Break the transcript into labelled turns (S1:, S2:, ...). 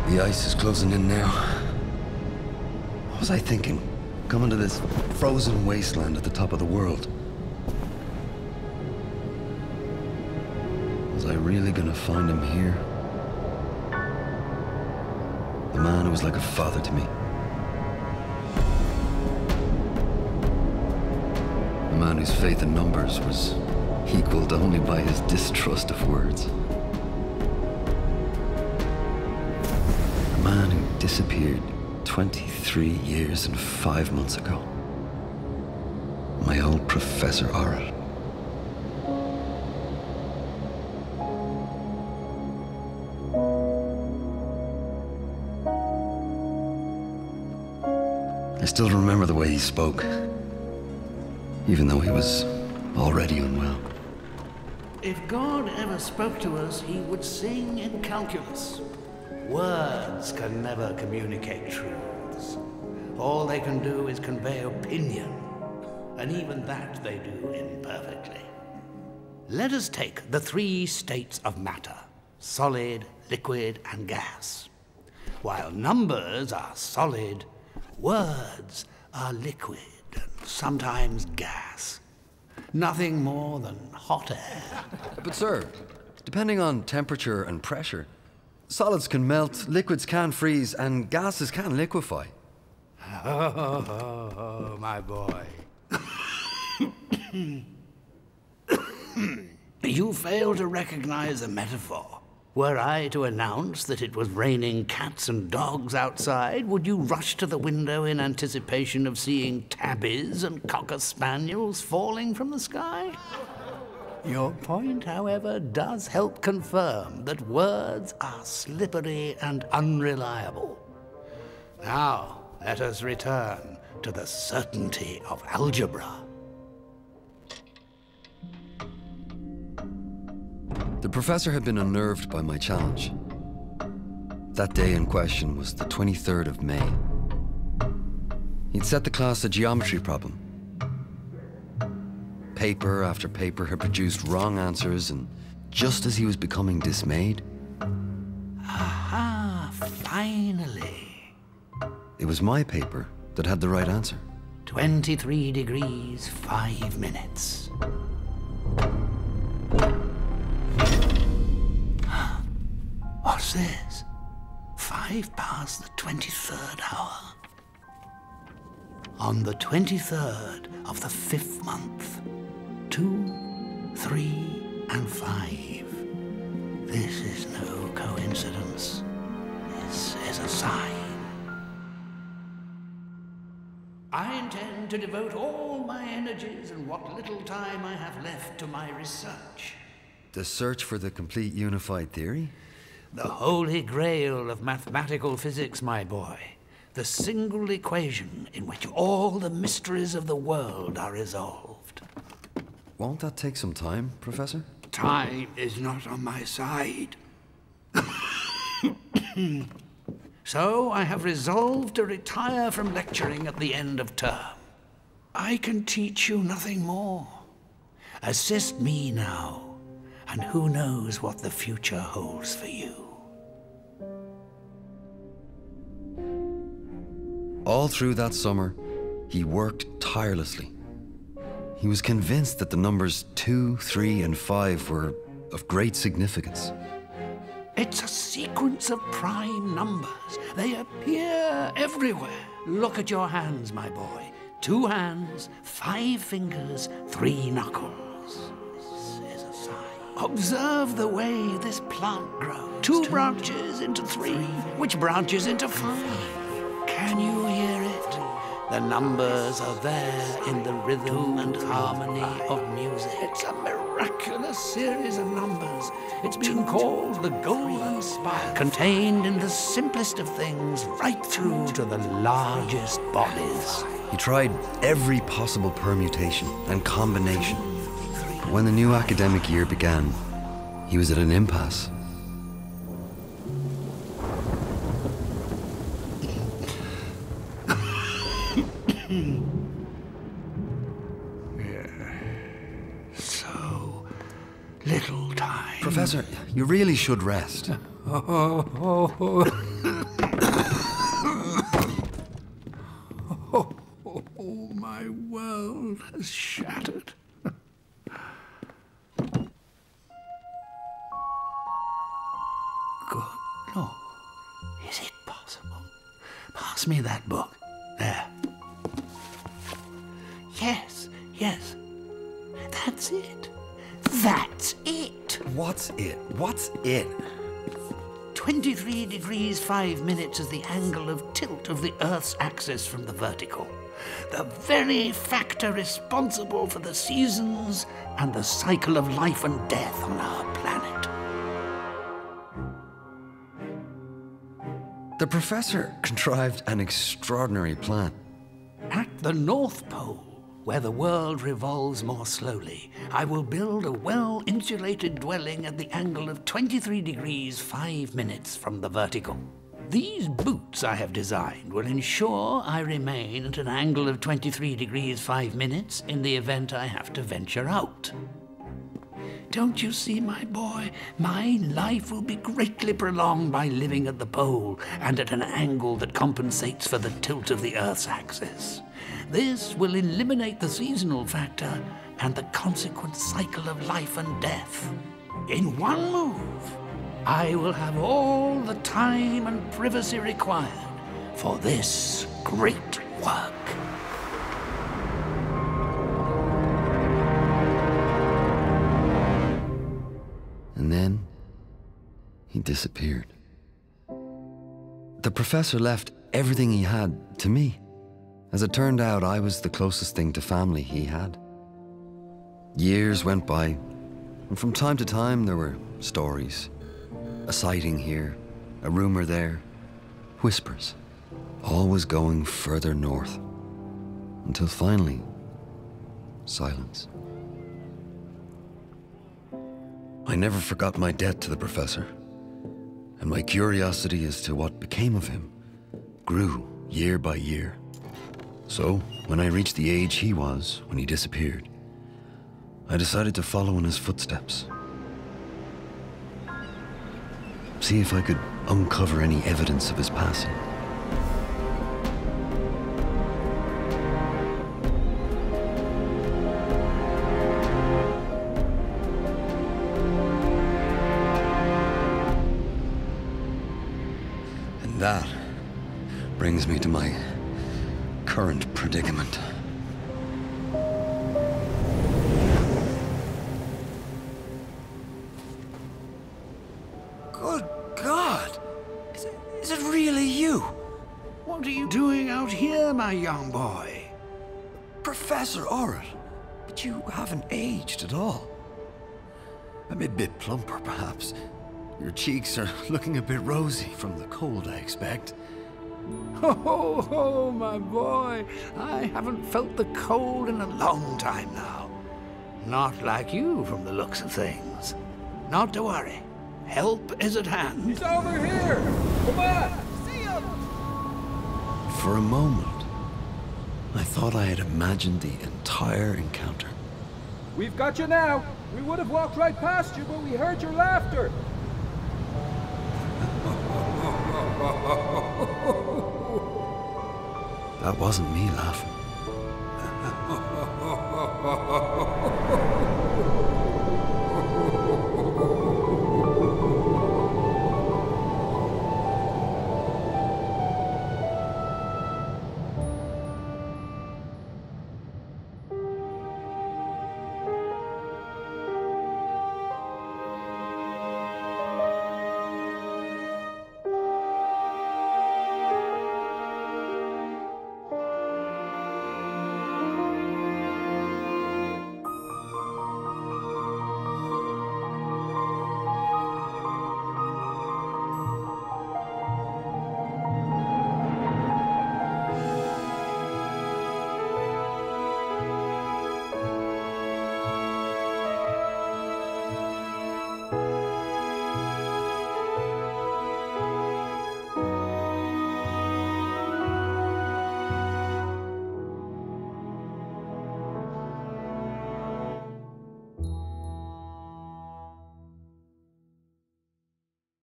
S1: The ice is closing in now. What was I thinking? Coming to this frozen wasteland at the top of the world. Was I really gonna find him here? The man who was like a father to me. A man whose faith in numbers was equaled only by his distrust of words. A man who disappeared 23 years and 5 months ago. My old Professor Auril. I still remember the way he spoke, even though he was already unwell.
S2: If God ever spoke to us, he would sing in calculus. Words can never communicate truths. All they can do is convey opinion, and even that they do imperfectly. Let us take the 3 states of matter: solid, liquid, and gas. While numbers are solid, words are liquid and sometimes gas. Nothing more than hot air.
S1: But sir, depending on temperature and pressure, solids can melt, liquids can freeze, and gases can liquefy.
S2: Oh, my boy. You fail to recognize a metaphor. Were I to announce that it was raining cats and dogs outside, would you rush to the window in anticipation of seeing tabbies and cocker spaniels falling from the sky? Your point, however, does help confirm that words are slippery and unreliable. Now, let us return to the certainty of algebra.
S1: The professor had been unnerved by my challenge. That day in question was the 23rd of May. He'd set the class a geometry problem. Paper after paper had produced wrong answers, and just as he was becoming dismayed...
S2: Aha, finally.
S1: It was my paper that had the right answer.
S2: 23 degrees, 5 minutes. What's this? 5 past the 23rd hour. On the 23rd of the 5th month. 2, 3, and 5. This is no coincidence. This is a sign. I intend to devote all my energies and what little time I have left to my research.
S1: The search for the complete unified theory?
S2: The holy grail of mathematical physics, my boy. The single equation in which all the mysteries of the world are resolved.
S1: Won't that take some time, Professor?
S2: Time is not on my side. So I have resolved to retire from lecturing at the end of term. I can teach you nothing more. Assist me now. And who knows what the future holds for you.
S1: All through that summer, he worked tirelessly. He was convinced that the numbers 2, 3, and 5 were of great significance.
S2: It's a sequence of prime numbers. They appear everywhere. Look at your hands, my boy. 2 hands, 5 fingers, 3 knuckles. Observe the way this plant grows. 2 branches into 3, which branches into 5. Can you hear it? The numbers are there in the rhythm and harmony of music. It's a miraculous series of numbers. It's been called the Golden Spiral, contained in the simplest of things, right through to the largest bodies.
S1: He tried every possible permutation and combination. But when the new academic year began, he was at an impasse.
S2: So little time.
S1: Professor, Professor, you really should rest.
S2: Oh, my world has shattered. Good Lord, is it possible? Pass me that book. There. Yes, yes. That's it. That's it.
S1: What's it? What's it?
S2: 23 degrees 5 minutes is the angle of tilt of the Earth's axis from the vertical. The very factor responsible for the seasons and the cycle of life and death on our planet.
S1: The Professor contrived an extraordinary plan.
S2: At the North Pole, where the world revolves more slowly, I will build a well-insulated dwelling at the angle of 23 degrees 5 minutes from the vertical. These boots I have designed will ensure I remain at an angle of 23 degrees 5 minutes in the event I have to venture out. Don't you see, my boy? My life will be greatly prolonged by living at the pole and at an angle that compensates for the tilt of the Earth's axis. This will eliminate the seasonal factor and the consequent cycle of life and death. In one move, I will have all the time and privacy required for this great work.
S1: And then he disappeared. The Professor left everything he had to me. As it turned out, I was the closest thing to family he had. Years went by, and from time to time there were stories. A sighting here, a rumor there, whispers, always going further north, until finally, silence. I never forgot my debt to the Professor, and my curiosity as to what became of him grew year by year. So, when I reached the age he was when he disappeared, I decided to follow in his footsteps. See if I could uncover any evidence of his passing. And that brings me to my current predicament. Good God! Is it really you?
S2: What are you doing out here, my young boy?
S1: Professor Orrit, but you haven't aged at all. I'm a bit plumper, perhaps. Your cheeks are looking a bit rosy from the cold, I expect.
S2: Ho, ho, my boy. I haven't felt the cold in a long time now. Not like you from the looks of things. Not to worry. Help is at hand.
S3: He's over here! Come on! See him!
S1: For a moment, I thought I had imagined the entire encounter.
S3: We've got you now! We would have walked right past you, but we heard your laughter!
S1: That wasn't me laughing.